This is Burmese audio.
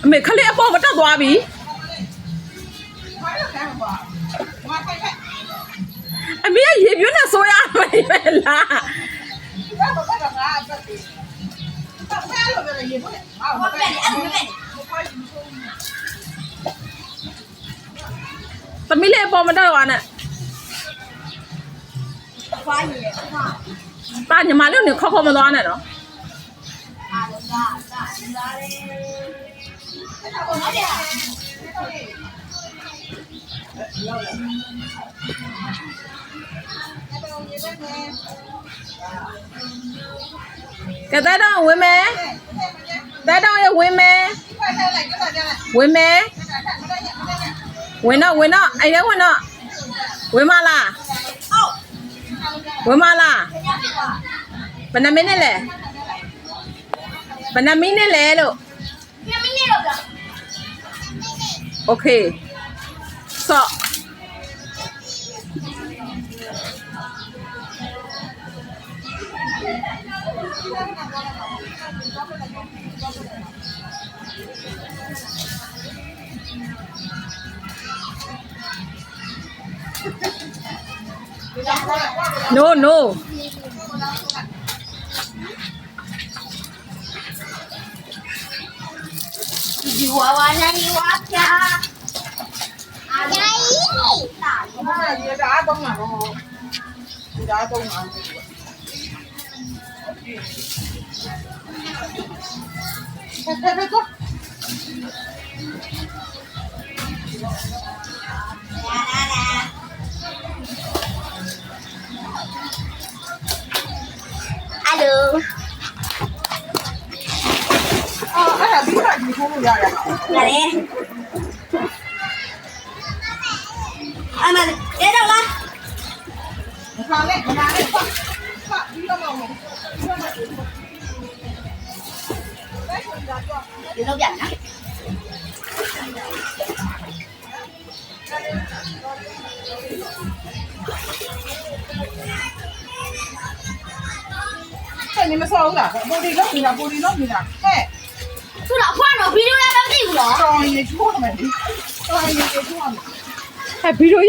အမေခလေးအပေါ်မတက်သွားပြီအမေရေပြွန်းနဲ့ဆိုရမယ်ပဲလားသမီးလေးအပေါ်မတက်သွားနဲ့ပါညီမလေးကိုခေါ်မသွားနဲ့နော်ကဲတဲ့တော့ဝင်မယ်တဲ့တော့ရဝင်မယ်ဝင်မယ်ဝင်တော့အဲ့ဒါဝင်တော့ဝင်မလားဝင်မလားဘယ်နှမိနစ်လဲဘယ်နှမိနစ်လဲလို့โอเคဆော့no 你娃娃呀，你娃家，阿姨，你打东啊，你打东啊。快走！阿鲁，哎呀，你看你从哪来的？哪里？阿妈，别走了。拿来，快，你干嘛？你都变了。哎，你们烧的，玻璃弄的，哎。做老话了，啤酒要不要地不了？烧也错了没？烧也错了。哎比如